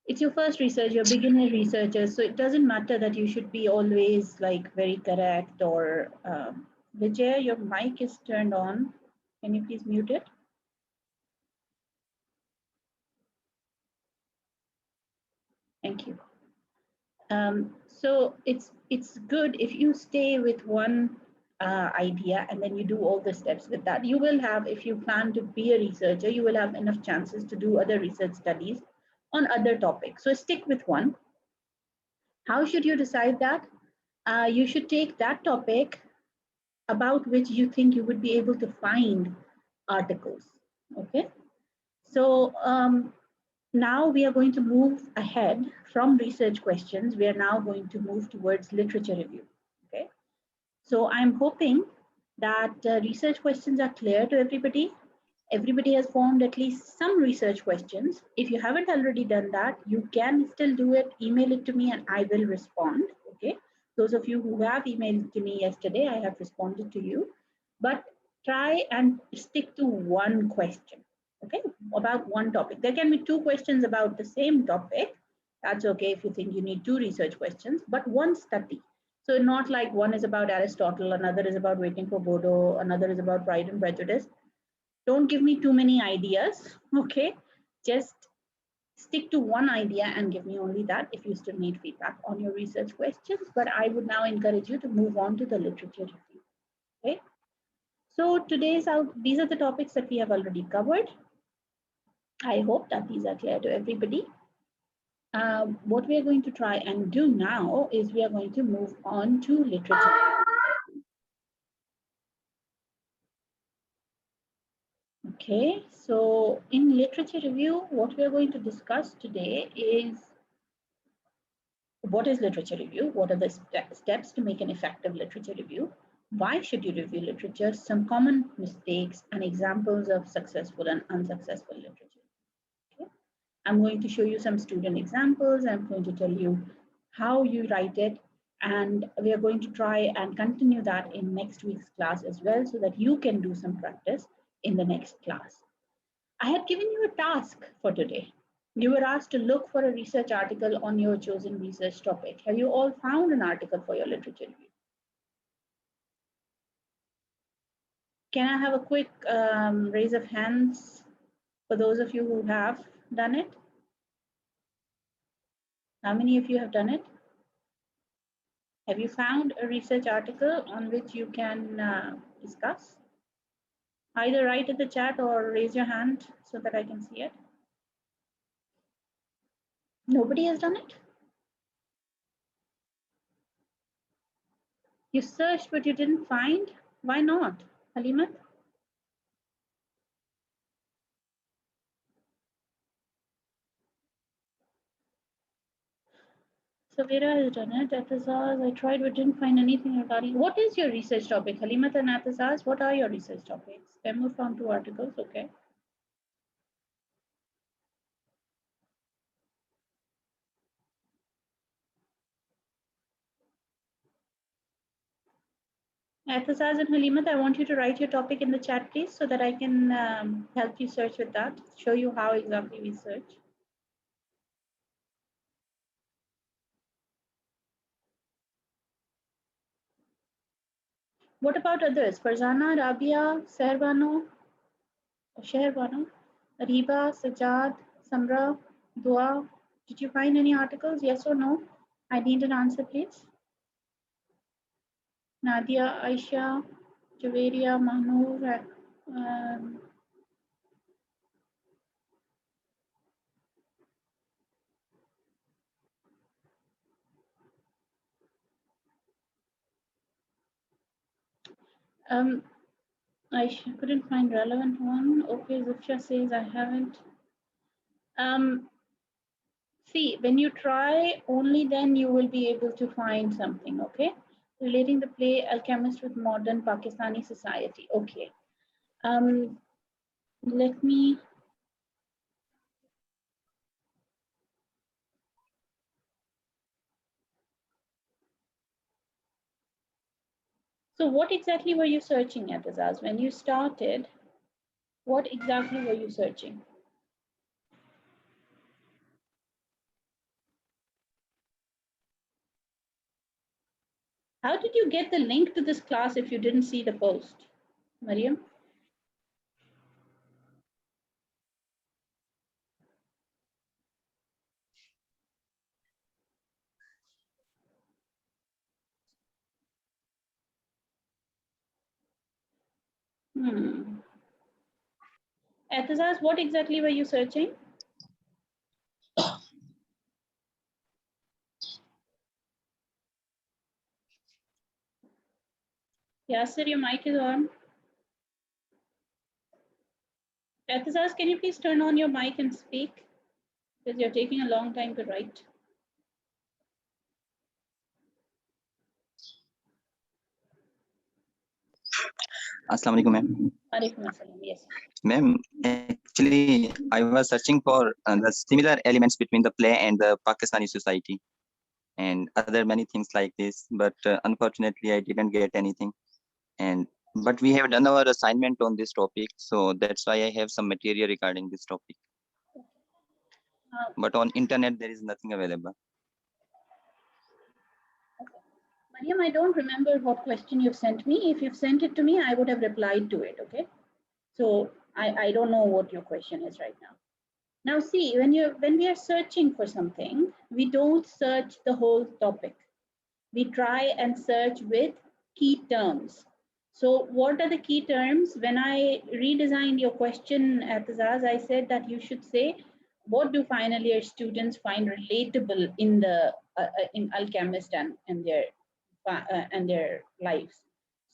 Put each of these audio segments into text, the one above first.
it's your first research, you're beginner researcher, so it doesn't matter that you should be always like very correct or Vijay, your mic is turned on. Can you please mute it? Thank you. So it's good if you stay with one idea and then you do all the steps with that. You will have, if you plan to be a researcher, you will have enough chances to do other research studies on other topics. So stick with one. How should you decide that? You should take that topic about which you think you would be able to find articles. Okay. So now we are going to move ahead from research questions. We are now going to move towards literature review. Okay. So I'm hoping that research questions are clear to everybody. Everybody has formed at least some research questions. If you haven't already done that, you can still do it. Email it to me and I will respond. Okay. Those of you who have emailed to me yesterday, I have responded to you. But try and stick to one question. Okay. About one topic. There can be two questions about the same topic. That's okay if you think you need two research questions, but one study. So not like one is about Aristotle, another is about Waiting for Godot, another is about Pride and Prejudice. Don't give me too many ideas, okay? Just stick to one idea and give me only that if you still need feedback on your research questions. But I would now encourage you to move on to the literature review, okay? So these are the topics that we have already covered. I hope that these are clear to everybody. What we are going to try and do now is we are going to move on to literature. Okay, so in literature review, what we are going to discuss today is what is literature review? What are the steps to make an effective literature review? Why should you review literature? Some common mistakes and examples of successful and unsuccessful literature. Okay? I'm going to show you some student examples. I'm going to tell you how you write it. And we are going to try and continue that in next week's class as well so that you can do some practice in the next class. I had given you a task for today. You were asked to look for a research article on your chosen research topic. Have you all found an article for your literature review? Can I have a quick raise of hands for those of you who have done it? How many of you have done it? Have you found a research article on which you can discuss? Either write in the chat or raise your hand so that I can see it. Nobody has done it? You searched but you didn't find? Why not? Halimat? Savira has done it. Atazaz, I tried but didn't find anything regarding. What is your research topic? Halimat and Atazaz, what are your research topics? Temur found 2 articles, okay. Atazaz and Halimat, I want you to write your topic in the chat, please, so that I can help you search with that, show you how exactly we search. What about others? Farzana, Rabia, Sherbano, Riba, Sajad, Samra, Dua. Did you find any articles? Yes or no? I need an answer, please. Nadia, Aisha, Javeria, Mahnoor. I couldn't find relevant one. Okay, Zufsha says I haven't. See, when you try, only then you will be able to find something, okay? Relating the play Alchemist with modern Pakistani society. Okay. Let me. So what exactly were you searching at, Azaz? When you started, what exactly were you searching? How did you get the link to this class if you didn't see the post, Mariam? Atazaz, what exactly were you searching? Yasser, your mic is on. Atazaz, can you please turn on your mic and speak? Because you're taking a long time to write. Assalamu alaikum, ma'am. Alaikum assalam, yes. Ma'am, actually, I was searching for the similar elements between the play and the Pakistani society and other many things like this, but unfortunately, I didn't get anything. But we have done our assignment on this topic, so that's why I have some material regarding this topic. But on internet, there is nothing available. Mariam, I don't remember what question you've sent me. If you've sent it to me, I would have replied to it, okay? So I don't know what your question is right now. Now see, when we are searching for something, we don't search the whole topic. We try and search with key terms. So what are the key terms? When I redesigned your question, Atazaz, I said that you should say, what do final year students find relatable in the in Alchemist and their lives?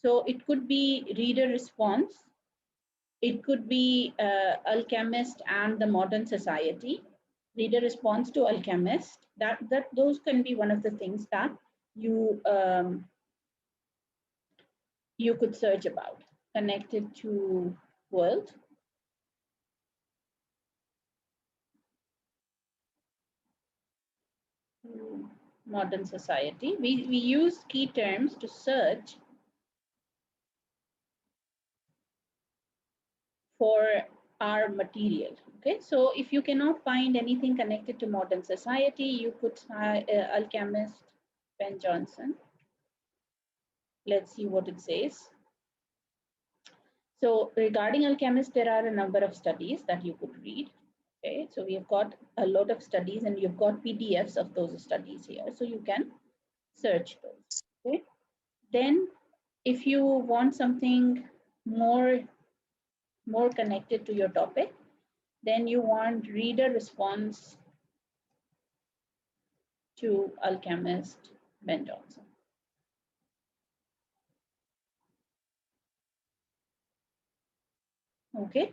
So it could be reader response. It could be Alchemist and the modern society. Reader response to Alchemist. That those can be one of the things that you you could search about, connected to world. Modern society. We use key terms to search for our material. Okay, so if you cannot find anything connected to modern society, you could try Alchemist, Ben Jonson. Let's see what it says. So regarding Alchemist, there are a number of studies that you could read. Okay, so we have got a lot of studies and you've got PDFs of those studies here. So you can search those. Okay, then if you want something more connected to your topic, then you want reader response to Alchemist, Ben Jonson. Okay,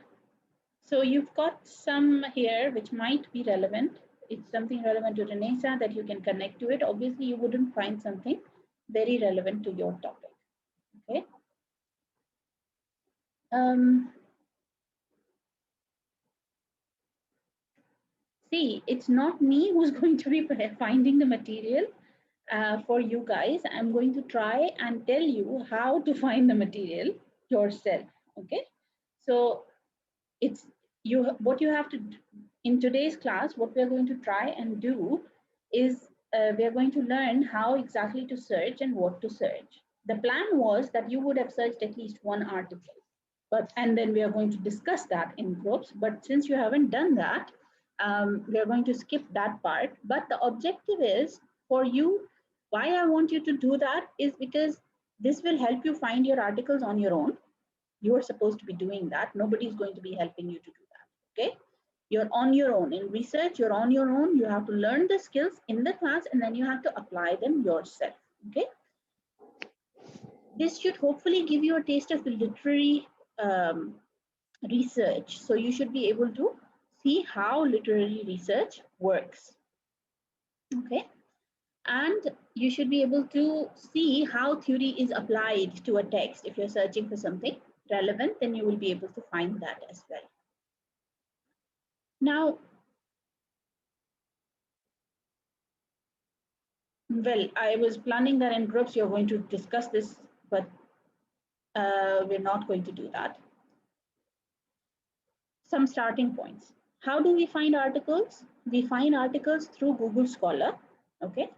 so you've got some here which might be relevant. It's something relevant to Renaissance that you can connect to it. Obviously, you wouldn't find something very relevant to your topic. Okay. See, it's not me who's going to be finding the material for you guys. I'm going to try and tell you how to find the material yourself. Okay. So it's what you have to do. In today's class, what we're going to try and do is we're going to learn how exactly to search and what to search. The plan was that you would have searched at least one article, and then we are going to discuss that in groups. But since you haven't done that, we are going to skip that part. But the objective is for you. Why I want you to do that is because this will help you find your articles on your own. You are supposed to be doing that. Nobody is going to be helping you to do that. Okay, you're on your own in research. You're on your own. You have to learn the skills in the class and then you have to apply them yourself. Okay, this should hopefully give you a taste of the literary research. So you should be able to see how literary research works. Okay, and you should be able to see how theory is applied to a text. If you're searching for something relevant, then you will be able to find that as well. Now, well, I was planning that in groups you're going to discuss this, but we're not going to do that. Some starting points. How do we find articles? We find articles through Google Scholar. Okay.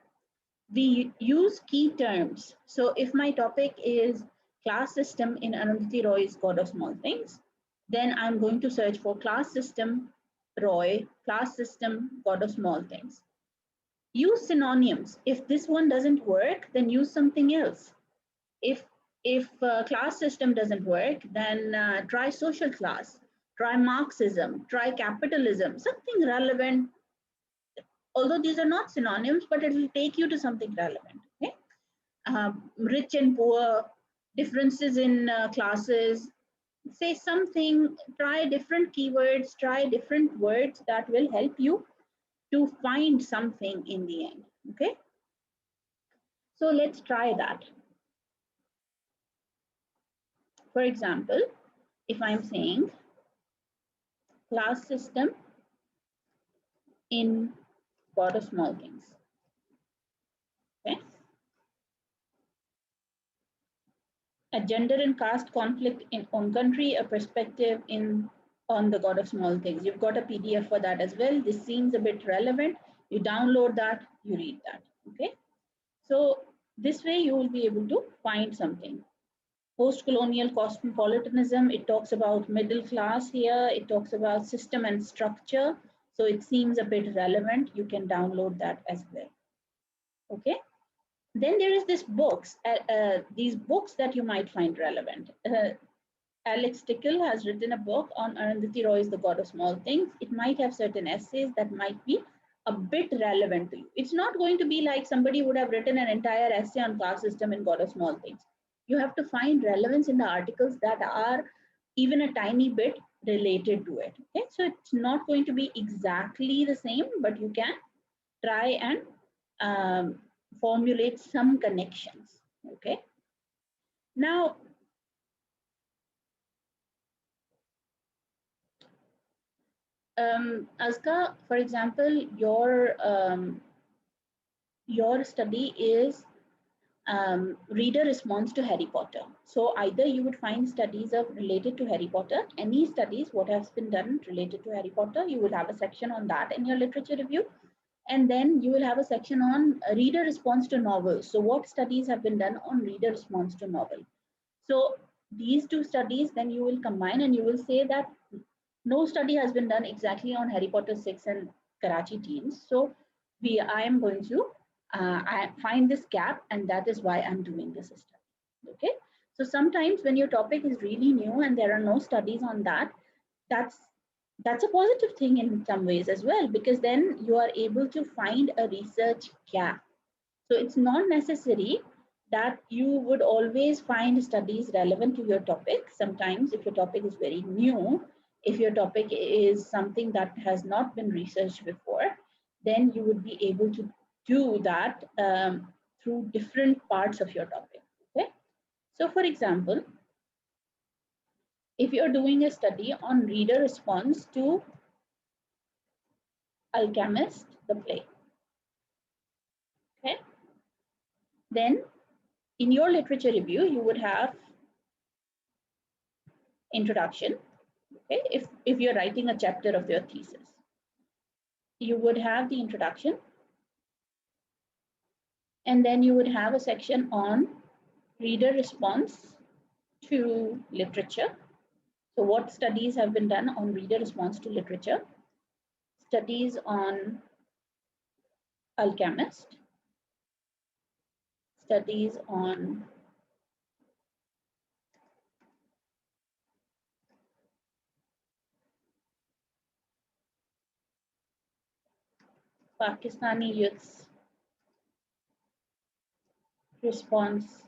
we use key terms. So if my topic is class system in Arundhati Roy's God of Small Things, then I'm going to search for class system Roy, class system God of Small Things. Use synonyms. If this one doesn't work, then use something else. If class system doesn't work, then try social class, try Marxism, try capitalism, something relevant. Although these are not synonyms, but it will take you to something relevant. Okay? Rich and poor, differences in classes, say something, try different keywords, try different words that will help you to find something in the end. Okay, so let's try that. For example, if I'm saying class system in God of Small Things, okay, a gender and caste conflict in own country, a perspective in on the God of Small Things. You've got a PDF for that as well. This seems a bit relevant. You download that, you read that. Okay, so this way you will be able to find something. Post-colonial cosmopolitanism, it talks about middle class here, it talks about system and structure, so it seems a bit relevant. You can download that as well. Okay, then there is these books that you might find relevant. Alex Tickle has written a book on Arundhati Roy's The God of Small Things. It might have certain essays that might be a bit relevant to you. It's not going to be like somebody would have written an entire essay on class system in God of Small Things. You have to find relevance in the articles that are even a tiny bit related to it. Okay, so it's not going to be exactly the same, but you can try and formulate some connections. Okay, now Azka, for example, your study is reader response to Harry Potter. So either you would find studies of related to Harry Potter, any studies, what has been done related to Harry Potter, you will have a section on that in your literature review. And then you will have a section on reader response to novels. So what studies have been done on reader response to novel? So these two studies, then you will combine and you will say that no study has been done exactly on Harry Potter 6 and Karachi teens. So I am going to I find this gap, and that is why I'm doing this study. Okay. So sometimes when your topic is really new and there are no studies on that, that's a positive thing in some ways as well, because then you are able to find a research gap. So it's not necessary that you would always find studies relevant to your topic. Sometimes if your topic is very new, if your topic is something that has not been researched before, then you would be able to do that through different parts of your topic. Okay. So for example, if you're doing a study on reader response to Alchemist, the play, okay, then in your literature review, you would have introduction. Okay, if you're writing a chapter of your thesis, you would have the introduction, and then you would have a section on reader response to literature. So what studies have been done on reader response to literature, studies on Alchemist, studies on Pakistani youth's response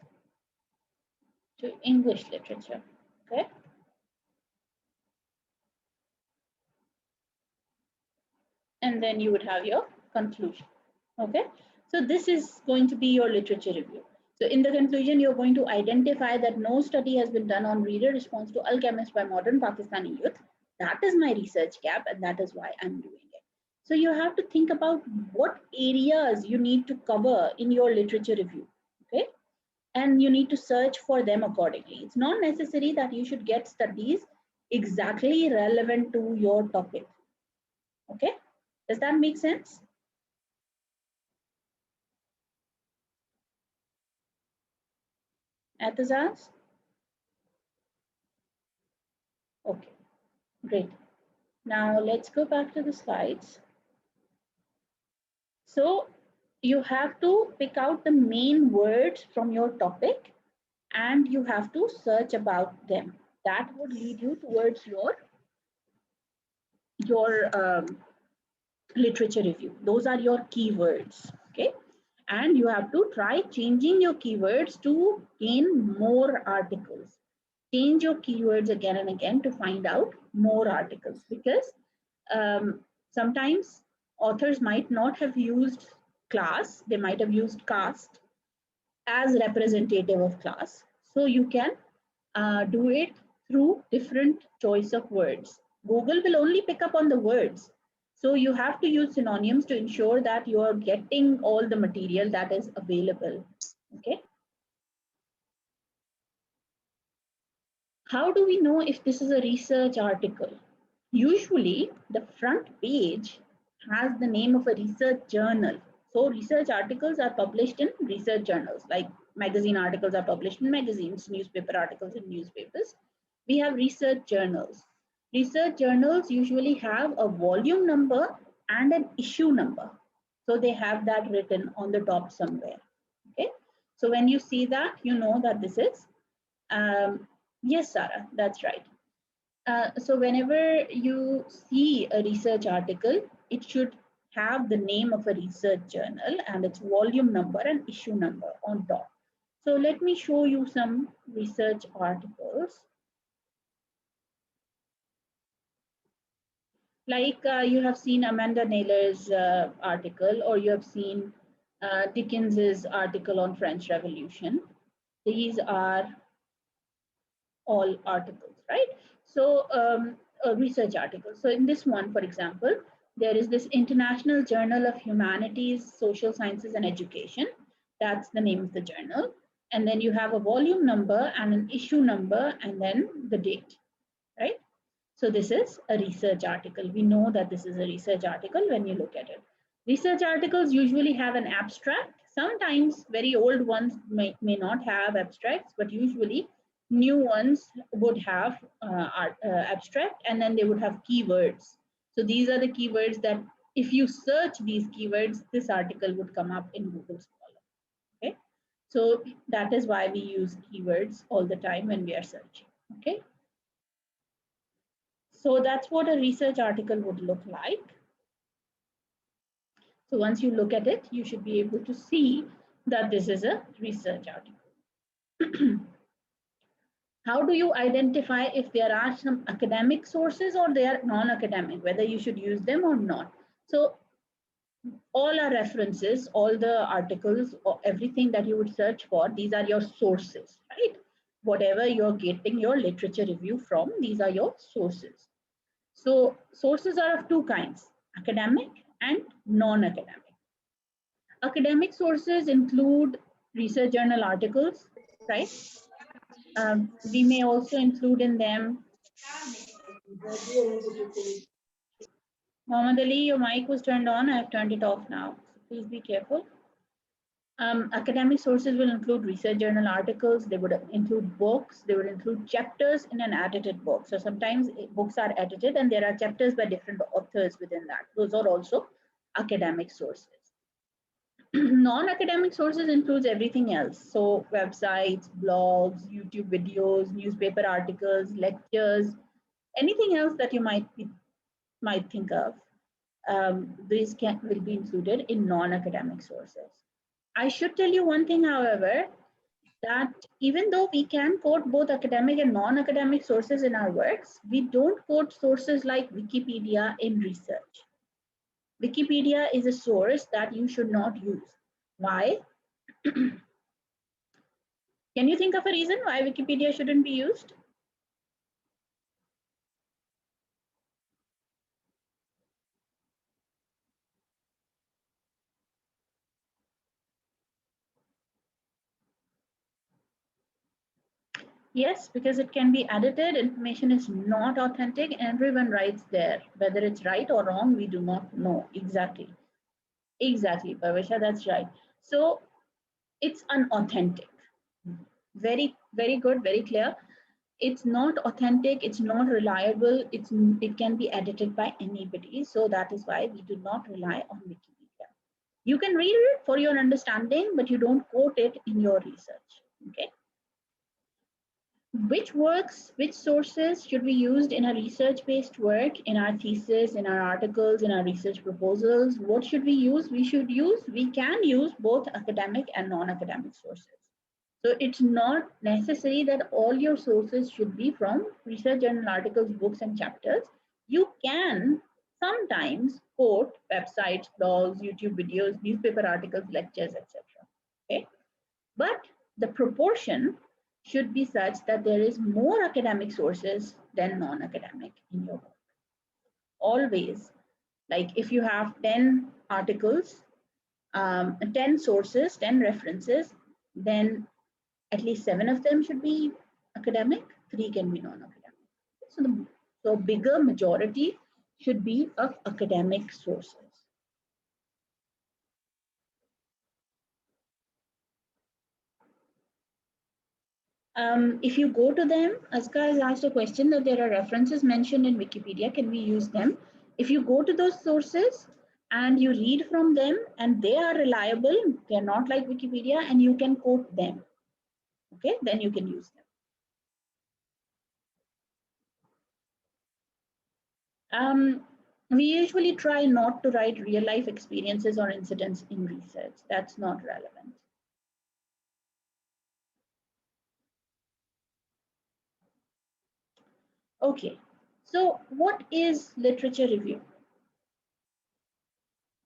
to English literature. Okay. And then you would have your conclusion. Okay. So this is going to be your literature review. So in the conclusion, you're going to identify that no study has been done on reader response to Alchemist by modern Pakistani youth. That is my research gap, and that is why I'm doing it. So you have to think about what areas you need to cover in your literature review. Okay. And you need to search for them accordingly. It's not necessary that you should get studies exactly relevant to your topic. Okay. Does that make sense? Atazaz? Okay, great. Now let's go back to the slides. So you have to pick out the main words from your topic and you have to search about them. That would lead you towards your literature review. Those are your keywords, okay? And you have to try changing your keywords to gain more articles. Change your keywords again and again to find out more articles, because sometimes authors might not have used class, they might have used caste as representative of class. So you can do it through different choice of words. Google will only pick up on the words. So you have to use synonyms to ensure that you are getting all the material that is available. Okay. How do we know if this is a research article? Usually the front page has the name of a research journal. So research articles are published in research journals, like magazine articles are published in magazines, newspaper articles in newspapers. We have research journals. Research journals usually have a volume number and an issue number. So they have that written on the top somewhere. Okay. So when you see that, you know that this is, yes, Sarah, that's right. So whenever you see a research article, it should have the name of a research journal and its volume number and issue number on top. So let me show you some research articles. Like you have seen Amanda Naylor's article, or you have seen Dickens's article on French Revolution. These are all articles, right? So research articles. So in this one, for example, there is this International Journal of Humanities, Social Sciences and Education. That's the name of the journal. And then you have a volume number and an issue number and then the date, right? So this is a research article. We know that this is a research article when you look at it. Research articles usually have an abstract. Sometimes very old ones may not have abstracts, but usually new ones would have abstract, and then they would have keywords. So these are the keywords that if you search these keywords, this article would come up in Google Scholar. Okay, so that is why we use keywords all the time when we are searching. Okay. So that's what a research article would look like. So once you look at it, you should be able to see that this is a research article. How do you identify if there are some academic sources or they are non-academic, whether you should use them or not? So all our references, all the articles, or everything that you would search for, these are your sources, right? Whatever you're getting your literature review from, these are your sources. So sources are of two kinds, academic and non-academic. Academic sources include research journal articles, right? We may also include in them. Mohammed Ali, your mic was turned on. I have turned it off now. So please be careful. Academic sources will include research journal articles. They would include books. They would include chapters in an edited book. So sometimes books are edited and there are chapters by different authors within that. Those are also academic sources. Non-academic sources includes everything else. So websites, blogs, YouTube videos, newspaper articles, lectures, anything else that you might think of. These will be included in non-academic sources. I should tell you one thing, however, that even though we can quote both academic and non-academic sources in our works, we don't quote sources like Wikipedia in research. Wikipedia is a source that you should not use. Why? Can you think of a reason why Wikipedia shouldn't be used? Yes, because it can be edited, information is not authentic, and everyone writes there. Whether it's right or wrong, we do not know exactly. Exactly, Pavisha, that's right. So it's unauthentic. Very, very good, very clear. It's not authentic, it's not reliable, it can be edited by anybody. So that is why we do not rely on Wikipedia. You can read it for your understanding, but you don't quote it in your research. Okay. Which works, which sources should be used in a research-based work, in our thesis, in our articles, in our research proposals? What should we use? We can use both academic and non-academic sources. So it's not necessary that all your sources should be from research journal articles, books, and chapters. You can sometimes quote websites, blogs, YouTube videos, newspaper articles, lectures, etc. Okay, but the proportion should be such that there is more academic sources than non-academic in your work. Always, like if you have 10 articles, 10 sources, 10 references, then at least 7 of them should be academic, 3 can be non-academic. So bigger majority should be of academic sources. If you go to them, Aska has asked a question that there are references mentioned in Wikipedia. Can we use them? If you go to those sources and you read from them and they are reliable, they're not like Wikipedia, and you can quote them, okay, then you can use them. We usually try not to write real life experiences or incidents in research. That's not relevant. Okay, so what is literature review?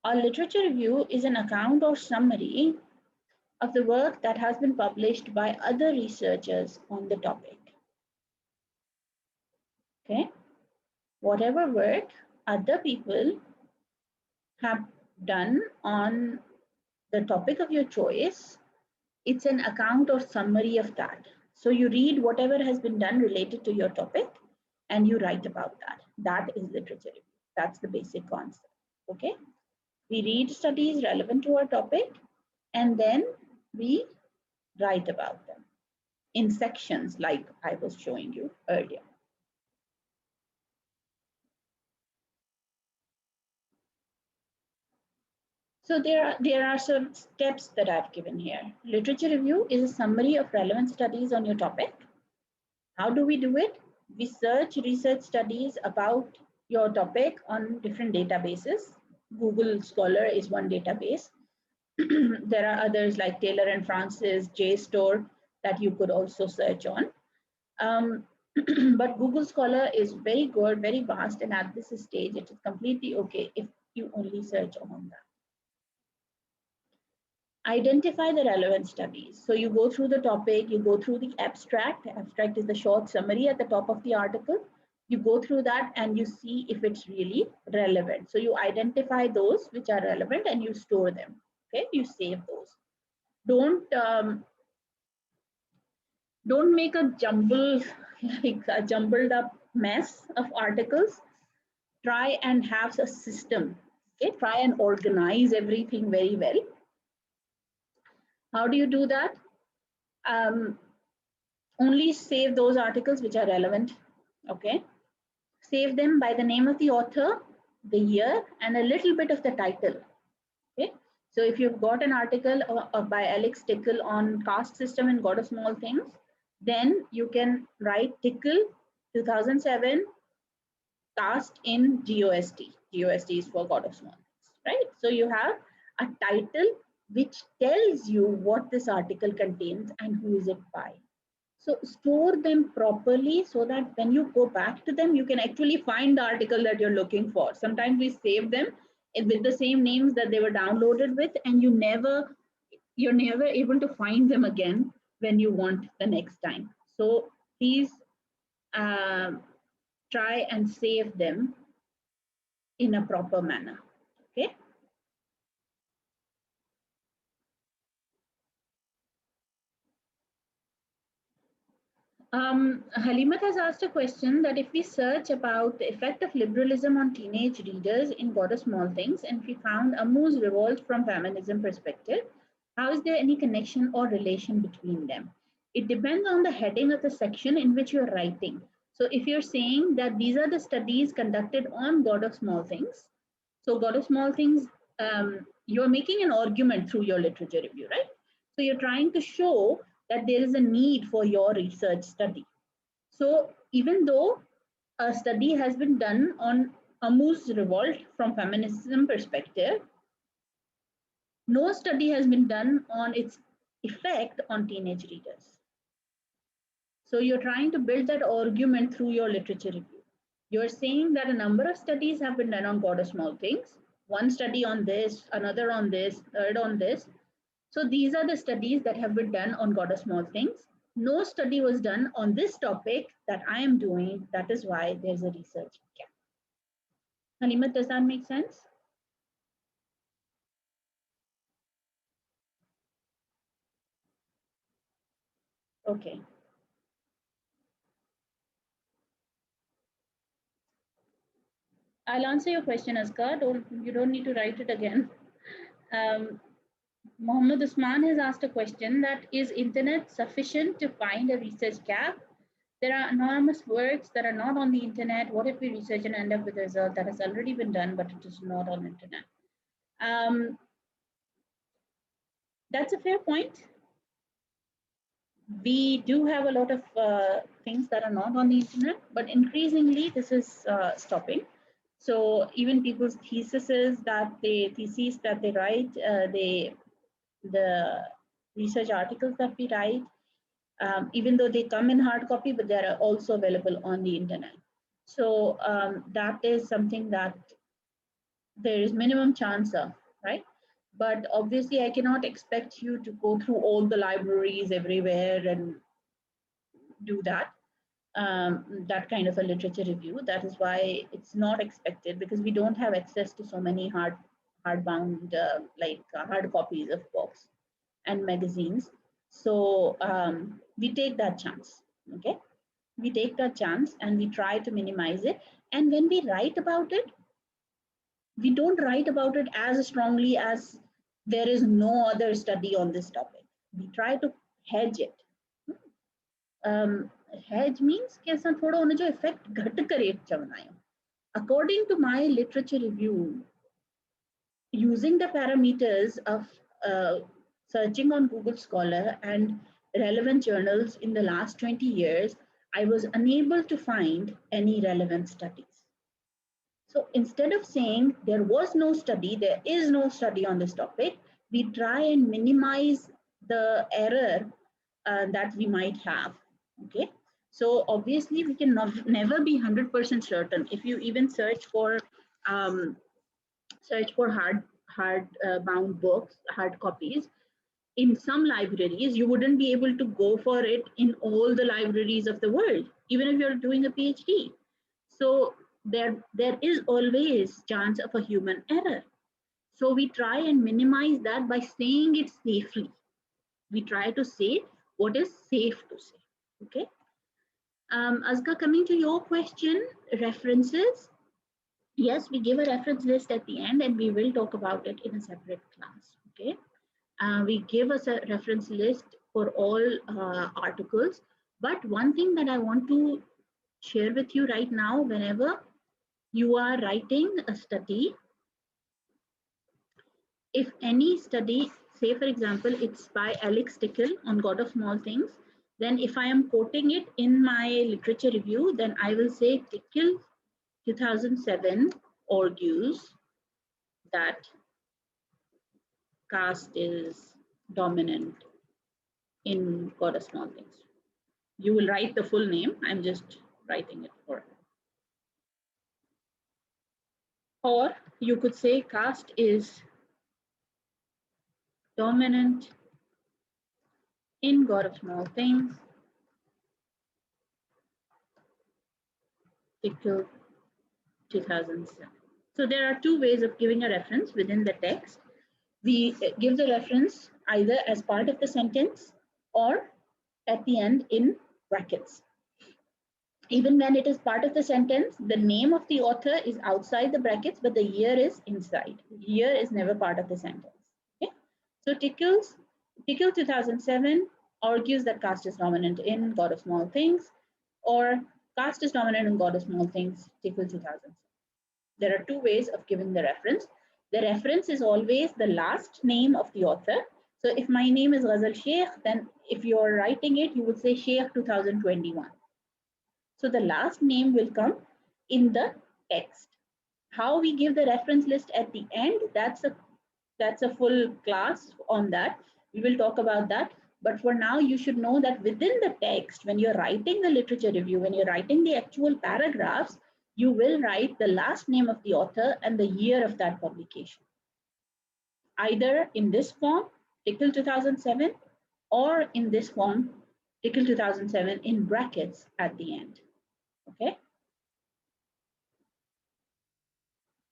A literature review is an account or summary of the work that has been published by other researchers on the topic. Okay, whatever work other people have done on the topic of your choice, it's an account or summary of that. So you read whatever has been done related to your topic and you write about that. That is literature review. That's the basic concept. Okay, we read studies relevant to our topic and then we write about them in sections like I was showing you earlier. So there are some steps that I've given here. Literature review is a summary of relevant studies on your topic. How do we do it? We search research studies about your topic on different databases. Google Scholar is one database. There are others like Taylor and Francis, JSTOR that you could also search on. But Google Scholar is very good, very vast, and at this stage, it is completely okay if you only search on that. Identify the relevant studies. So you go through the topic, you go through the abstract. The abstract is the short summary at the top of the article. You go through that and you see if it's really relevant. So you identify those which are relevant and you store them. Okay, you save those. Don't make a jumbled up mess of articles. Try and have a system. Okay, try and organize everything very well. How do you do that? Only save those articles which are relevant. Okay, save them by the name of the author, the year, and a little bit of the title. Okay, so if you've got an article by Alex Tickle on caste system in God of Small Things, then you can write Tickle 2007 caste in GOST. GOST is for God of Small Things, right? So you have a title which tells you what this article contains and who is it by. So store them properly so that when you go back to them, you can actually find the article that you're looking for. Sometimes we save them with the same names that they were downloaded with, and you're never able to find them again when you want the next time. So please try and save them in a proper manner. Okay. Halimat has asked a question that if we search about the effect of liberalism on teenage readers in God of Small Things, and if we found Amu's revolt from feminism perspective, how is there any connection or relation between them? It depends on the heading of the section in which you're writing. So if you're saying that these are the studies conducted on God of Small Things, so God of Small Things, you're making an argument through your literature review, right? So you're trying to show that there is a need for your research study. So even though a study has been done on Amu's revolt from feminism perspective, no study has been done on its effect on teenage readers. So you're trying to build that argument through your literature review. You're saying that a number of studies have been done on God of Small Things, one study on this, another on this, third on this. So these are the studies that have been done on God of Small Things. No study was done on this topic that I am doing. That is why there's a research gap. Halima, does that make sense? Okay. I'll answer your question, Azkar. You don't need to write it again. Mohammed Usman has asked a question that is internet sufficient to find a research gap? There are anonymous works that are not on the internet. What if we research and end up with a result that has already been done, but it is not on the internet? That's a fair point. We do have a lot of things that are not on the internet, but increasingly this is stopping. So even people's theses that they write, the research articles that we write, even though they come in hard copy, but they are also available on the internet. So that is something that there is minimum chance of, right? But obviously I cannot expect you to go through all the libraries everywhere and do that. That kind of a literature review. That is why it's not expected, because we don't have access to so many hardbound hard copies of books and magazines. So we take that chance. Okay, we take that chance and we try to minimize it. And when we write about it, we don't write about it as strongly as there is no other study on this topic. We try to hedge it. Hedge means कि असां थोड़ो उन जो effect घट करे चवंदा आहियूं. According to my literature review, using the parameters of searching on Google Scholar and relevant journals in the last 20 years, I was unable to find any relevant studies. So instead of saying there was no study, there is no study on this topic, we try and minimize the error that we might have. Okay, so obviously we can never be 100% certain. If you even search for hard bound books, hard copies, in some libraries, you wouldn't be able to go for it in all the libraries of the world, even if you're doing a PhD. So there is always chance of a human error. So we try and minimize that by saying it safely. We try to say what is safe to say. Okay. Azka, coming to your question, references. Yes, we give a reference list at the end and we will talk about it in a separate class. Okay. We give us a reference list for all articles. But one thing that I want to share with you right now, whenever you are writing a study, if any study, say for example, it's by Alex Tickle on God of Small Things, then if I am quoting it in my literature review, then I will say Tickle 2007 argues that caste is dominant in God of Small Things. You will write the full name. I'm just writing it for it. Or you could say caste is dominant in God of Small Things. Tickle 2007. So there are two ways of giving a reference within the text. We give the reference either as part of the sentence or at the end in brackets. Even when it is part of the sentence, the name of the author is outside the brackets, but the year is inside. Year is never part of the sentence. Okay? So Tickle 2007 argues that caste is dominant in God of Small Things, or caste is dominant in God of Small Things, Tickle 2000. There are two ways of giving the reference. The reference is always the last name of the author. So if my name is Ghazal Sheikh, then if you're writing it, you would say Sheikh 2021. So the last name will come in the text. How we give the reference list at the end, that's a full class on that. We will talk about that. But for now, you should know that within the text, when you're writing the literature review, when you're writing the actual paragraphs, you will write the last name of the author and the year of that publication. Either in this form, Tickle 2007, or in this form, Tickle 2007 in brackets at the end. Okay.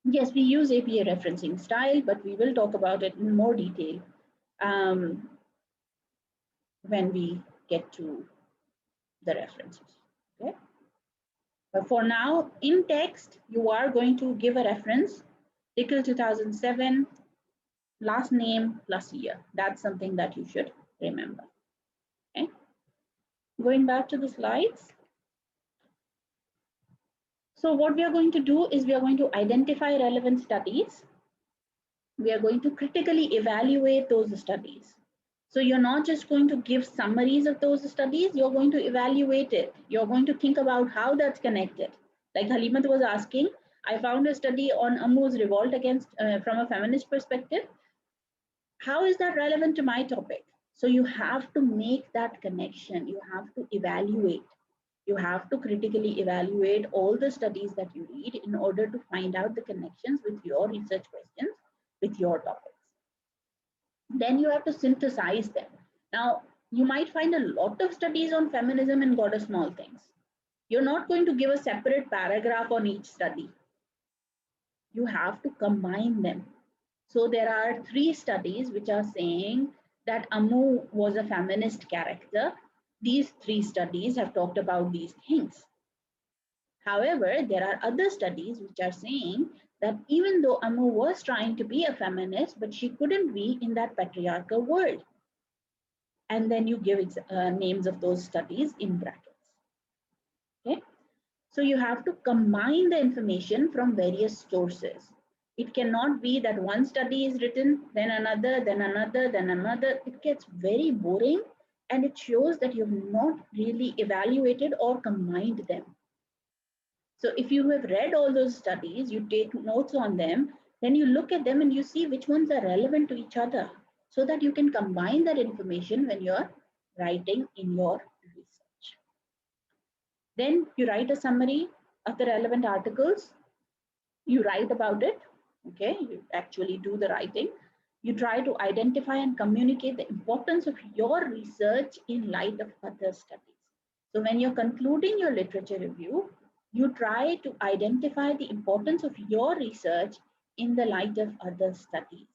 Yes, we use APA referencing style, but we will talk about it in more detail when we get to the references. Okay. But for now, in text, you are going to give a reference, Tickle 2007, last name plus year. That's something that you should remember. Okay. Going back to the slides. So what we are going to do is we are going to identify relevant studies. We are going to critically evaluate those studies. So you're not just going to give summaries of those studies, you're going to evaluate it. You're going to think about how that's connected. Like Halimat was asking, I found a study on Ammu's revolt against, from a feminist perspective. How is that relevant to my topic? So you have to make that connection. You have to evaluate. You have to critically evaluate all the studies that you read in order to find out the connections with your research questions, with your topics. Then you have to synthesize them. Now, you might find a lot of studies on feminism in God of Small Things. You're not going to give a separate paragraph on each study. You have to combine them. So there are 3 studies which are saying that Ammu was a feminist character. These 3 studies have talked about these things. However, there are other studies which are saying that even though Ammu was trying to be a feminist, but she couldn't be in that patriarchal world. And then you give names of those studies in brackets. Okay. So you have to combine the information from various sources. It cannot be that one study is written, then another, then another, then another. It gets very boring and it shows that you've not really evaluated or combined them. So if you have read all those studies, you take notes on them, then you look at them and you see which ones are relevant to each other so that you can combine that information when you're writing in your research. Then you write a summary of the relevant articles. You write about it. Okay, you actually do the writing. You try to identify and communicate the importance of your research in light of other studies. So when you're concluding your literature review, you try to identify the importance of your research in the light of other studies.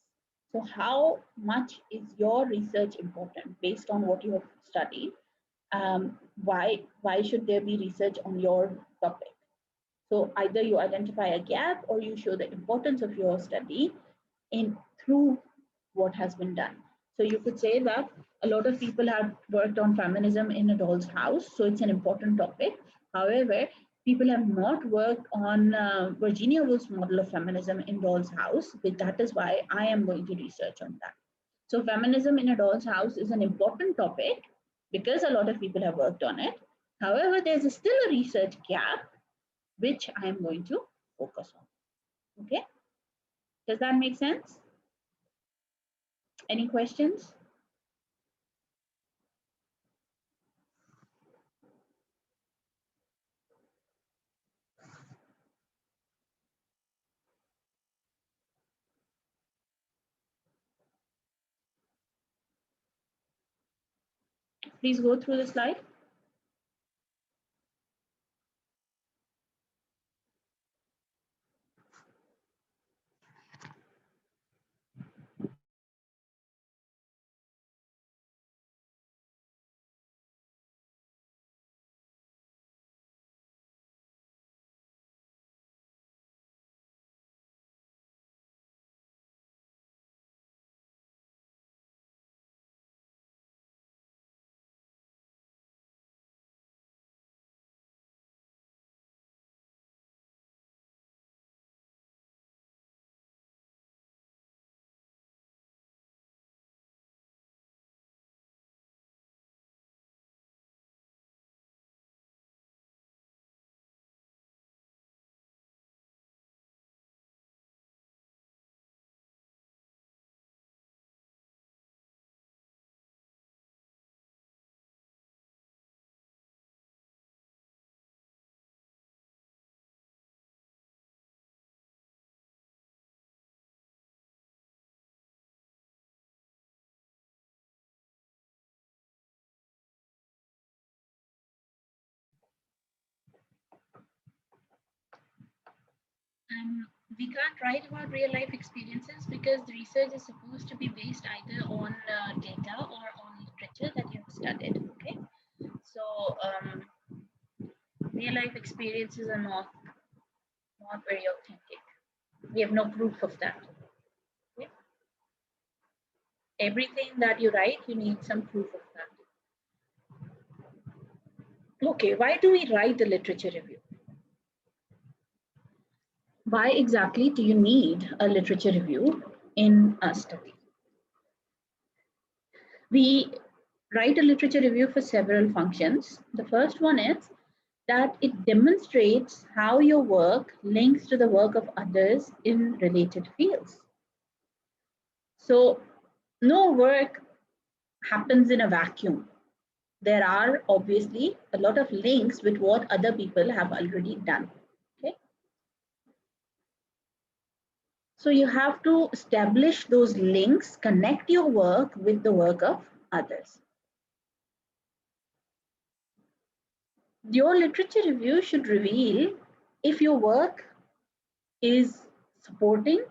So how much is your research important based on what you have studied? Why should there be research on your topic? So either you identify a gap or you show the importance of your study through what has been done. So you could say that a lot of people have worked on feminism in a doll's house, so it's an important topic. However, people have not worked on Virginia Woolf's model of feminism in doll's house, but that is why I am going to research on that. So feminism in a doll's house is an important topic because a lot of people have worked on it. However, there's still a research gap which I am going to focus on. Okay, does that make sense? Any questions? Please go through the slide. We can't write about real life experiences because the research is supposed to be based either on data or on literature that you have studied. Okay, so real life experiences are not very authentic. We have no proof of that. Okay? Everything that you write, you need some proof of that. Okay, why do we write a literature review? Why exactly do you need a literature review in a study? We write a literature review for several functions. The first one is that it demonstrates how your work links to the work of others in related fields. So no work happens in a vacuum. There are obviously a lot of links with what other people have already done. Okay. So you have to establish those links, connect your work with the work of others. Your literature review should reveal if your work is supporting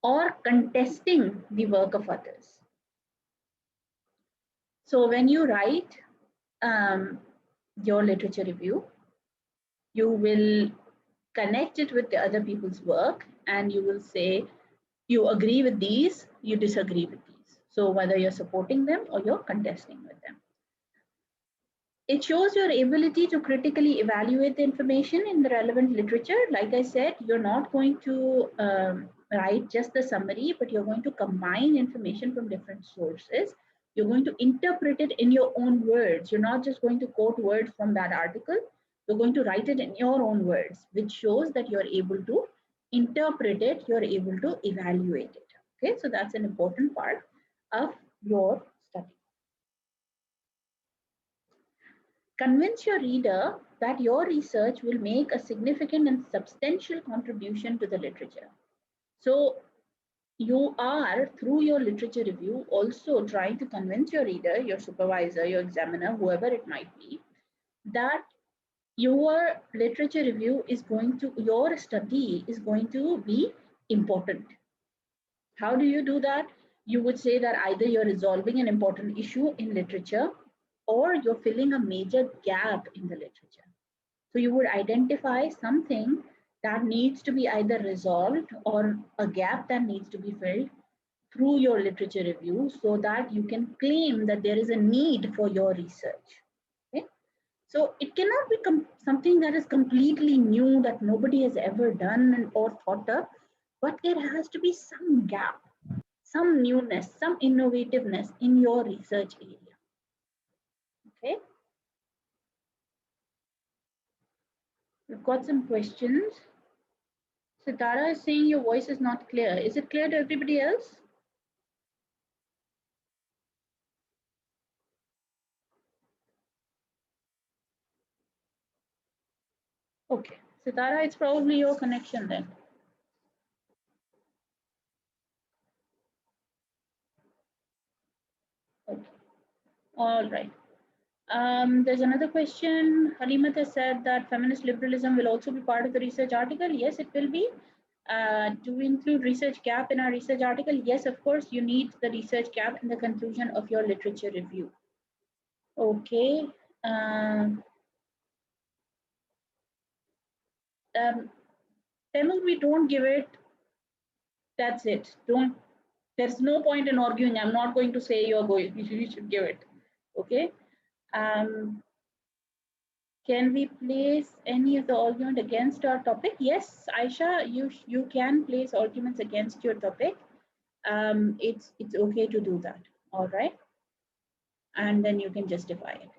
or contesting the work of others. So when you write your literature review, you will connect it with the other people's work and you will say, you agree with these, you disagree with these. So whether you're supporting them or you're contesting with them. It shows your ability to critically evaluate the information in the relevant literature. Like I said, you're not going to write just the summary, but you're going to combine information from different sources. You're going to interpret it in your own words. You're not just going to quote words from that article. You're going to write it in your own words, which shows that you're able to interpret it, you're able to evaluate it. Okay, so that's an important part of your study. Convince your reader that your research will make a significant and substantial contribution to the literature. So you are, through your literature review, also trying to convince your reader, your supervisor, your examiner, whoever it might be, that your literature review is going to, your study is going to be important. How do you do that? You would say that either you're resolving an important issue in literature or you're filling a major gap in the literature. So you would identify something that needs to be either resolved or a gap that needs to be filled through your literature review so that you can claim that there is a need for your research. Okay? So it cannot be something that is completely new that nobody has ever done or thought of, but there has to be some gap, some newness, some innovativeness in your research area. Okay. We've got some questions. Sitara is saying your voice is not clear. Is it clear to everybody else? Okay. Sitara, it's probably your connection then. Okay. All right. There's another question. Halimat has said that feminist liberalism will also be part of the research article. Yes, it will be. Do we include research gap in our research article? Yes, of course, you need the research gap in the conclusion of your literature review. Okay. Tamil, we don't give it. That's it. Don't. There's no point in arguing. I'm not going to say you're going. You should give it. Okay. Can we place any of the argument against our topic? Yes, Aisha, you can place arguments against your topic. It's okay to do that. All right, and then you can justify it.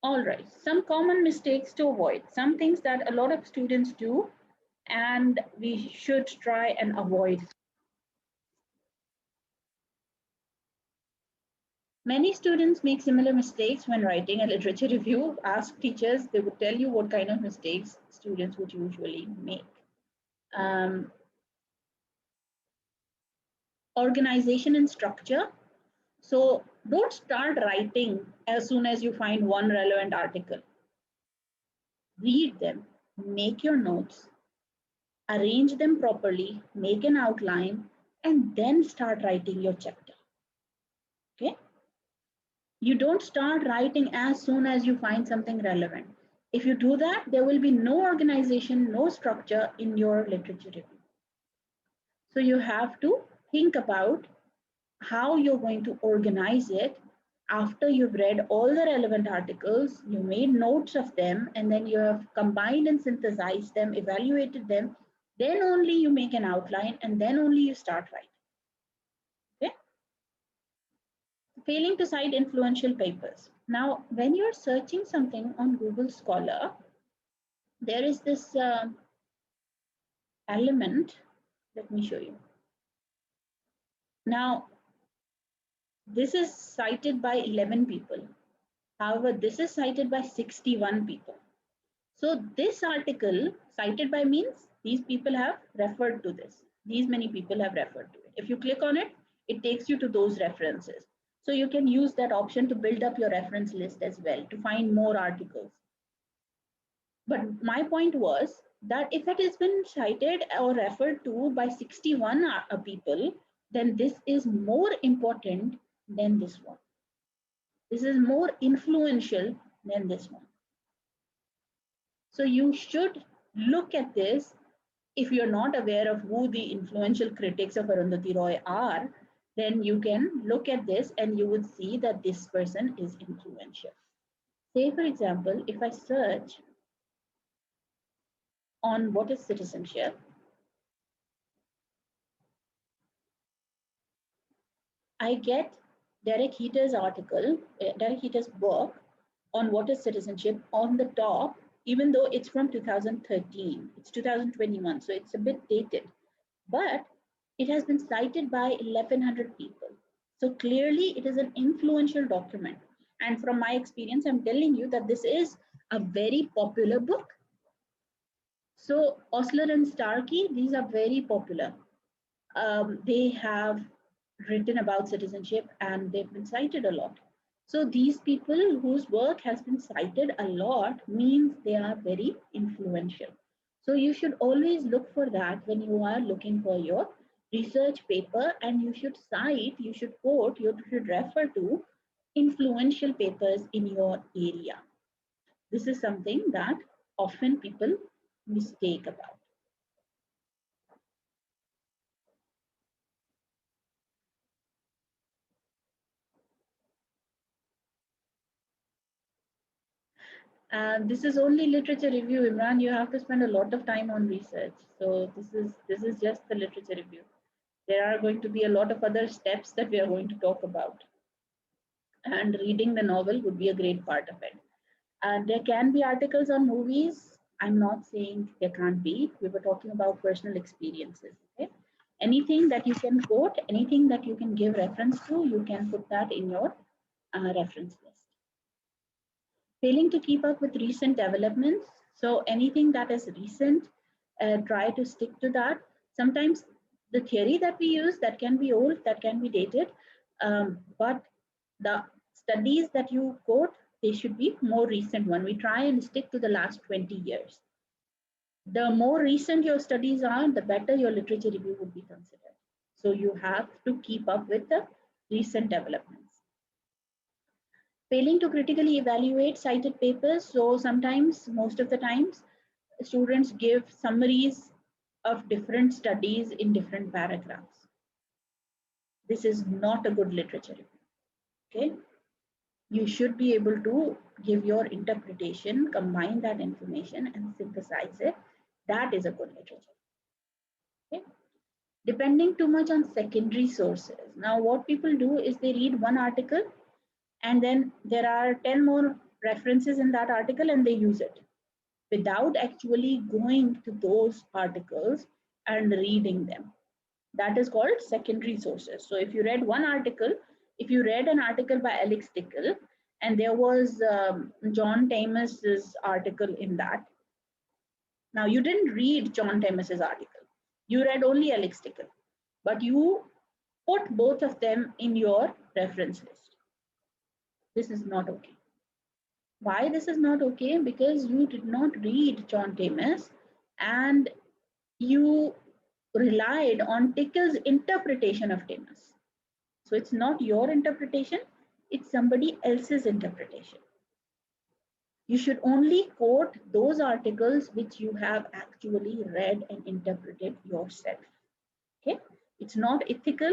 All right, some common mistakes to avoid. Some things that a lot of students do, and we should try and avoid. Many students make similar mistakes when writing a literature review. Ask teachers, they would tell you what kind of mistakes students would usually make. Organization and structure. So don't start writing as soon as you find one relevant article. read them, make your notes, arrange them properly, make an outline, and then start writing your chapter. Okay? You don't start writing as soon as you find something relevant. If you do that, there will be no organization, no structure in your literature review. So you have to think about how you're going to organize it after you've read all the relevant articles, you made notes of them, and then you have combined and synthesized them, evaluated them, then only you make an outline, and then only you start writing. Okay? Failing to cite influential papers. Now, when you're searching something on Google Scholar, there is this element. Let me show you. Now, this is cited by 11 people. However, this is cited by 61 people. So this article cited by means these people have referred to this. These many people have referred to it. If you click on it, it takes you to those references. So you can use that option to build up your reference list as well to find more articles. But my point was that if it has been cited or referred to by 61 people, then this is more important than this one. This is more influential than this one. So you should look at this. If you're not aware of who the influential critics of Arundhati Roy are, then you can look at this and you would see that this person is influential. Say, for example, if I search on what is citizenship, I get Derek Heater's article, Derek Heater's book on what is citizenship on the top, even though it's from 2013. It's 2021, so it's a bit dated. But it has been cited by 1,100 people. So clearly it is an influential document. And from my experience, I'm telling you that this is a very popular book. So Osler and Starkey, these are very popular. They have written about citizenship and they've been cited a lot. So these people whose work has been cited a lot means they are very influential. So you should always look for that when you are looking for your research paper, and you should cite, you should quote, you should refer to influential papers in your area. This is something that often people mistake about. And this is only literature review, Imran. You have to spend a lot of time on research. So this is just the literature review. There are going to be a lot of other steps that we are going to talk about. And reading the novel would be a great part of it. And there can be articles on movies. I'm not saying there can't be. We were talking about personal experiences. Okay? Anything that you can quote, anything that you can give reference to, you can put that in your reference list. Failing to keep up with recent developments. So anything that is recent, try to stick to that. Sometimes the theory that we use, that can be old, that can be dated, but the studies that you quote, they should be more recent one. We try and stick to the last 20 years. The more recent your studies are, the better your literature review would be considered. So you have to keep up with the recent developments. Failing to critically evaluate cited papers. So sometimes, most of the times, students give summaries of different studies in different paragraphs. This is not a good literature review. Okay? You should be able to give your interpretation, combine that information and synthesize it. That is a good literature. Okay? Depending too much on secondary sources. Now, what people do is they read one article and then there are 10 more references in that article and they use it without actually going to those articles and reading them. That is called secondary sources. So if you read one article, if you read an article by Alex Tickle and there was John Tammas's article in that, now you didn't read John Tammas's article, you read only Alex Tickle, but you put both of them in your reference list. This is not okay. Why this is not okay? Because you did not read John Tamas and you relied on Tickle's interpretation of Tamas. So it's not your interpretation, it's somebody else's interpretation. You should only quote those articles which you have actually read and interpreted yourself. Okay, it's not ethical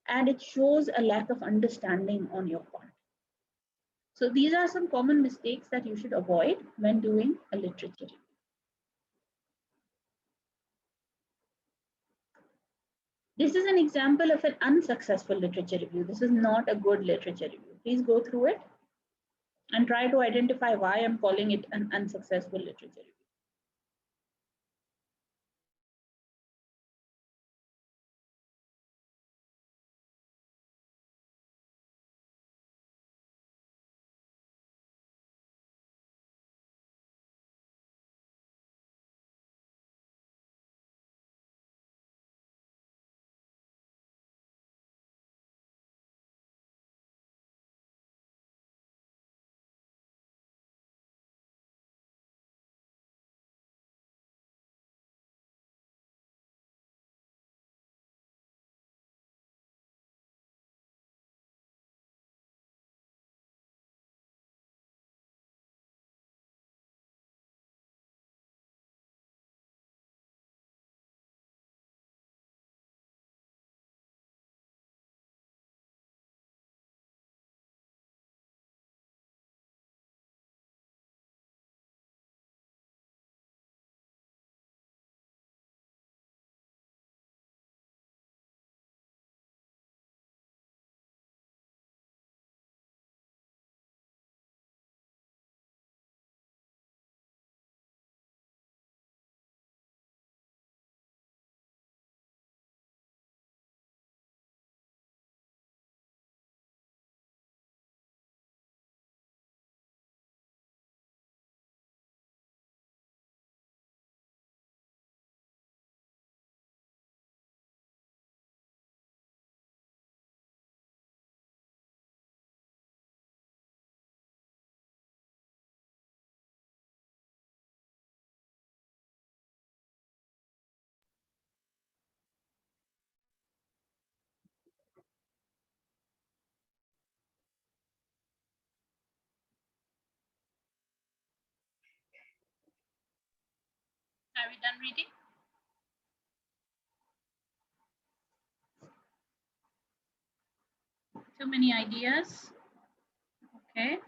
and it shows a lack of understanding on your part. So these are some common mistakes that you should avoid when doing a literature review. This is an example of an unsuccessful literature review. This is not a good literature review. Please go through it and try to identify why I'm calling it an unsuccessful literature review. Are we done reading? Too many ideas. Okay.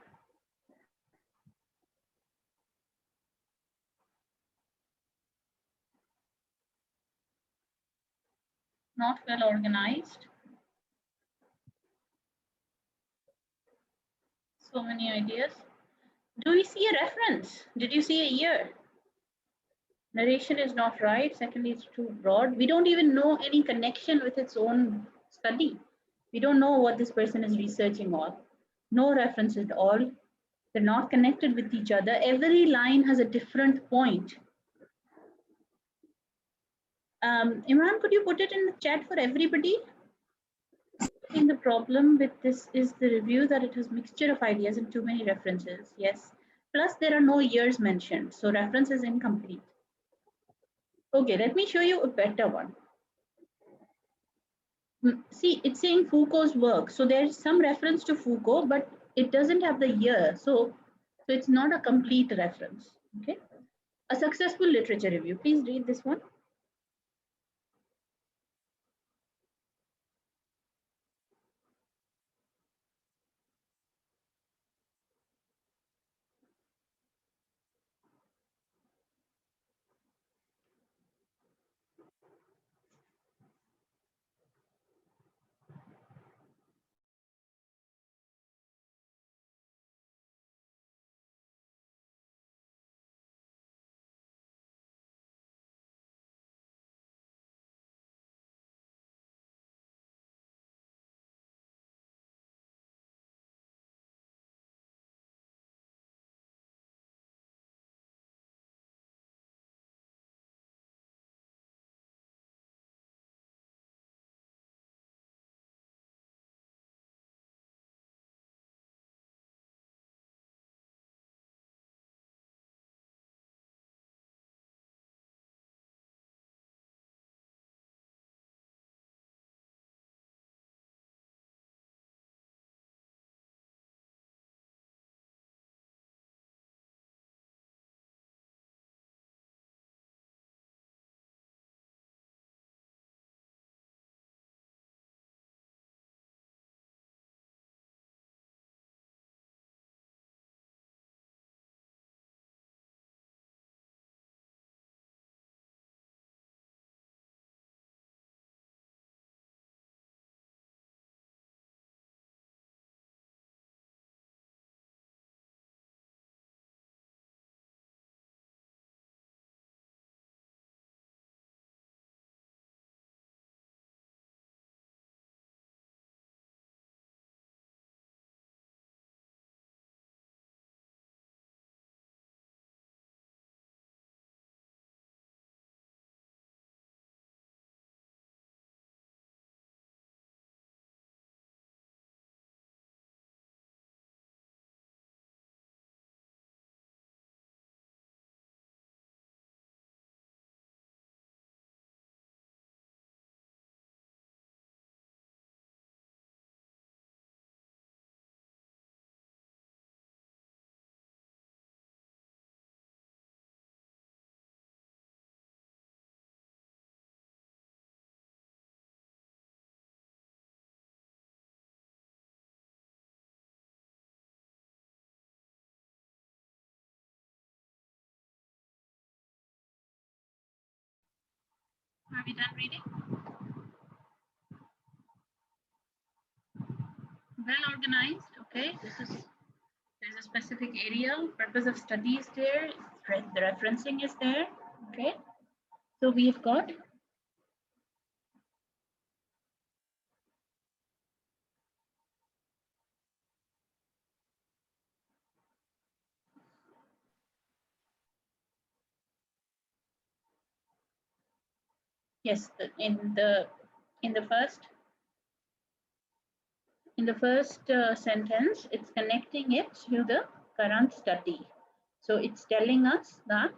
Not well organized. So many ideas. Do we see a reference? Did you see a year? Narration is not right. Secondly, it's too broad. We don't even know any connection with its own study. We don't know what this person is researching on. No reference at all. They're not connected with each other. Every line has a different point. Imran, could you put it in the chat for everybody? I think the problem with this is the review that it has mixture of ideas and too many references. Yes. Plus, there are no years mentioned, so reference is incomplete. Okay, let me show you a better one. See, it's saying Foucault's work. So there's some reference to Foucault, but it doesn't have the year. So it's not a complete reference. Okay. A successful literature review. Please read this one. Have you done reading? Well organized, okay. There's a specific area, purpose of study is there, the referencing is there, okay. So we've got yes, in the first sentence, it's connecting it to the current study. So it's telling us that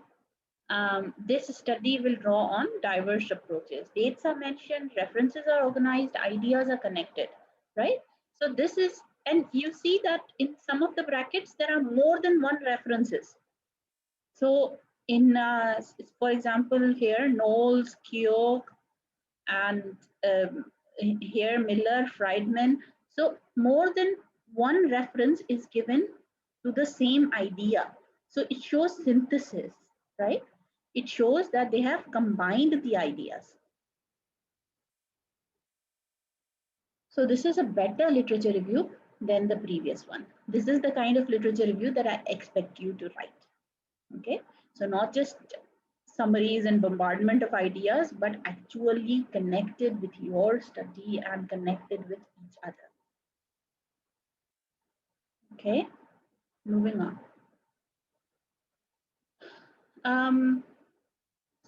this study will draw on diverse approaches. Dates are mentioned, references are organized, ideas are connected, right? So this is, and you see that in some of the brackets, there are more than one references. So in, for example, here, Knowles, Keogh, and here Miller, Friedman. So more than one reference is given to the same idea. So it shows synthesis, right? It shows that they have combined the ideas. So this is a better literature review than the previous one. This is the kind of literature review that I expect you to write. Okay, so not just summaries and bombardment of ideas, but actually connected with your study and connected with each other. Okay, moving on.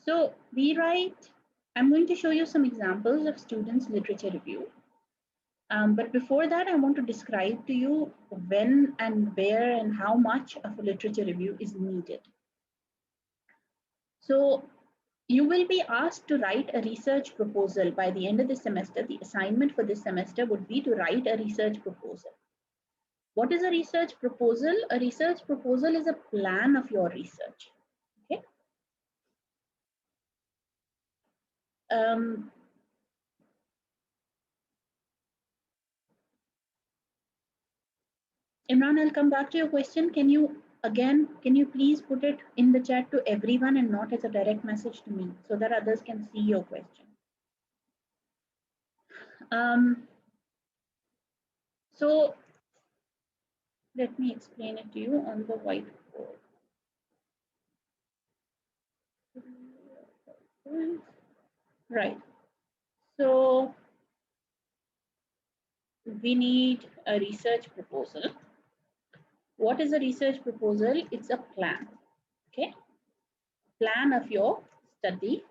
So we write, I'm going to show you some examples of students' literature review. But before that, I want to describe to you when and where and how much of a literature review is needed. So you will be asked to write a research proposal by the end of the semester. The assignment for this semester would be to write a research proposal. What is a research proposal? A research proposal is a plan of your research. Okay. Imran, I'll come back to your question. Can you please put it in the chat to everyone and not as a direct message to me so that others can see your question? So let me explain it to you on the whiteboard. Right. So we need a research proposal. What is a research proposal? It's a plan. Okay. Plan of your study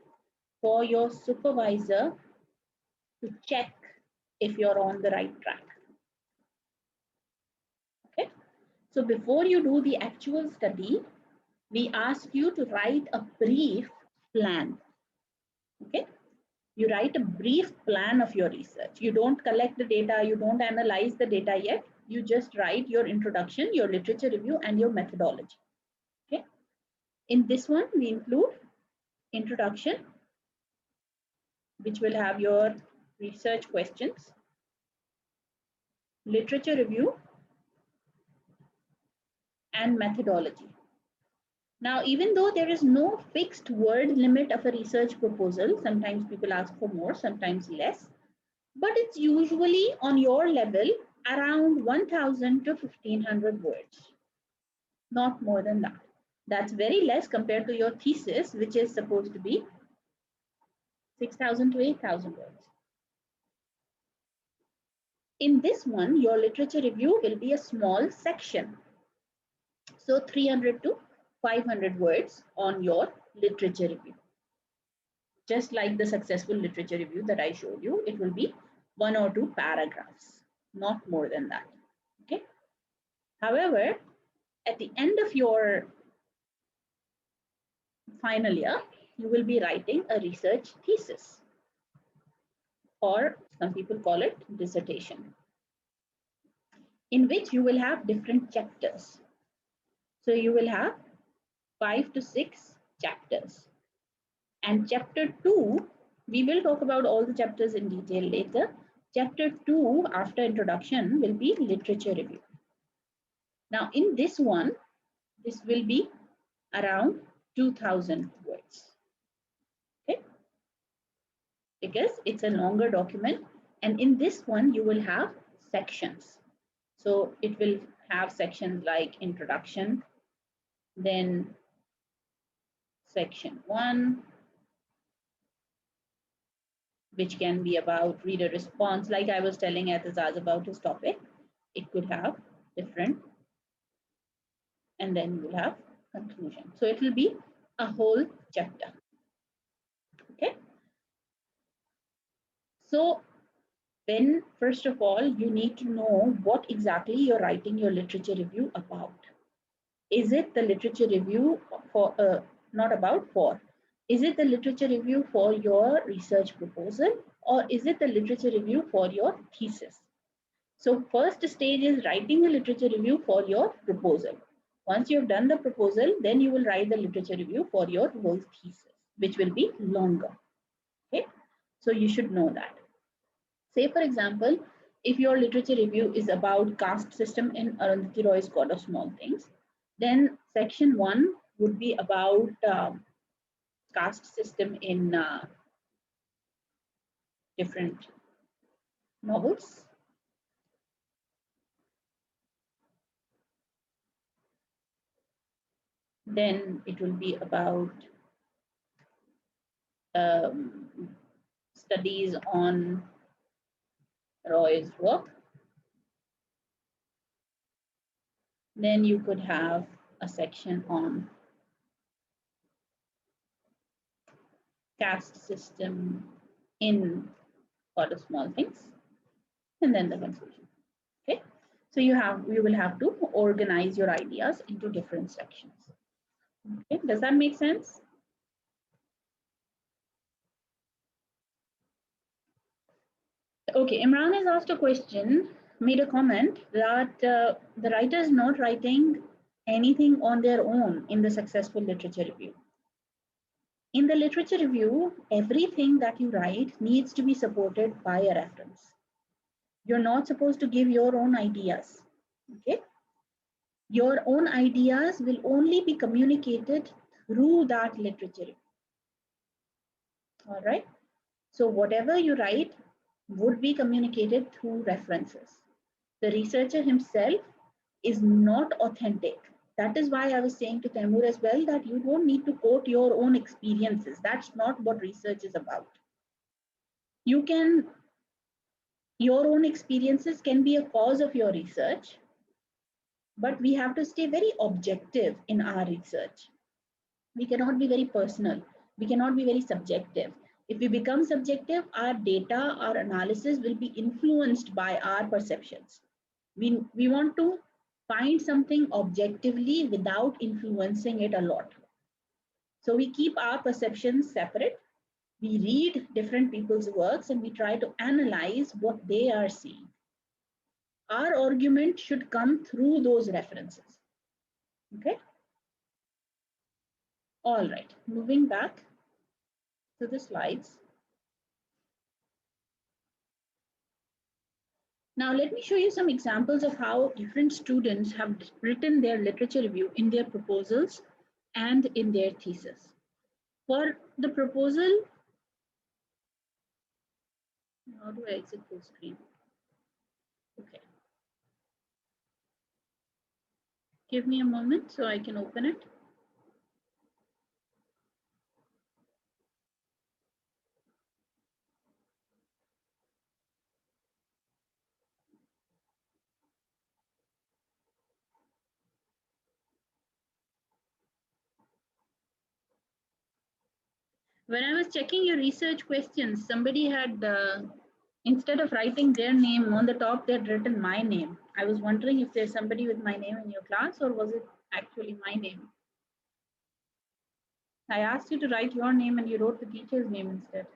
for your supervisor to check if you're on the right track. Okay. So before you do the actual study, we ask you to write a brief plan. Okay. You write a brief plan of your research. You don't collect the data, you don't analyze the data yet. You just write your introduction, your literature review, and your methodology. Okay. In this one, we include introduction, which will have your research questions, literature review, and methodology. Now, even though there is no fixed word limit of a research proposal, sometimes people ask for more, sometimes less, but it's usually on your level around 1,000 to 1,500 words, not more than that. That's very less compared to your thesis, which is supposed to be 6,000 to 8,000 words. In this one, your literature review will be a small section. So 300 to 500 words on your literature review. Just like the successful literature review that I showed you, it will be 1 or 2 paragraphs, not more than that. Okay. However, at the end of your final year, you will be writing a research thesis, or some people call it dissertation, in which you will have different chapters. So you will have 5 to 6 chapters. And chapter 2, we will talk about all the chapters in detail later. Chapter 2, after introduction, will be literature review. Now, in this one, this will be around 2,000 words. Okay. because it's a longer document. And in this one, you will have sections. So it will have sections like introduction, then section 1, which can be about reader response. Like I was telling Atazaz about his topic, it could have different, and then we'll have conclusion. So it will be a whole chapter. Okay. So then, first of all, you need to know what exactly you're writing your literature review about. Is it the literature review for, not about for, is it the literature review for your research proposal, or is it the literature review for your thesis? So first stage is writing a literature review for your proposal. Once you've done the proposal, then you will write the literature review for your whole thesis, which will be longer. Okay, so you should know that. Say, for example, if your literature review is about caste system in Arundhati Roy's God of Small Things, then section 1 would be about caste system in different novels. Then it will be about studies on Roy's work. Then you could have a section on caste system in God of Small Things, and then the conclusion. Okay, so you will have to organize your ideas into different sections. Okay, does that make sense? Okay, Imran has asked a question, made a comment that the writer is not writing anything on their own in the successful literature review. In the literature review, everything that you write needs to be supported by a reference. You're not supposed to give your own ideas. Okay, your own ideas will only be communicated through that literature review. All right, so whatever you write would be communicated through references. The researcher himself is not authentic. That is why I was saying to Taimur as well that you don't need to quote your own experiences. That's not what research is about. Your own experiences can be a cause of your research, but we have to stay very objective in our research. We cannot be very personal. We cannot be very subjective. If we become subjective, our data, our analysis will be influenced by our perceptions. We want to find something objectively without influencing it a lot. So we keep our perceptions separate. We read different people's works and we try to analyze what they are seeing. Our argument should come through those references. Okay. All right, moving back to the slides. Now let me show you some examples of how different students have written their literature review in their proposals and in their thesis. For the proposal, how do I exit full screen? Okay. Give me a moment so I can open it. When I was checking your research questions, somebody had, instead of writing their name on the top, they had written my name. I was wondering if there's somebody with my name in your class, or was it actually my name? I asked you to write your name and you wrote the teacher's name instead.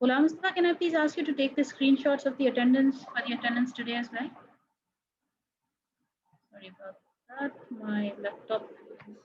Ghulam Mustafa, can I please ask you to take the screenshots of the attendance for the attendance today as well? Sorry about that. My laptop is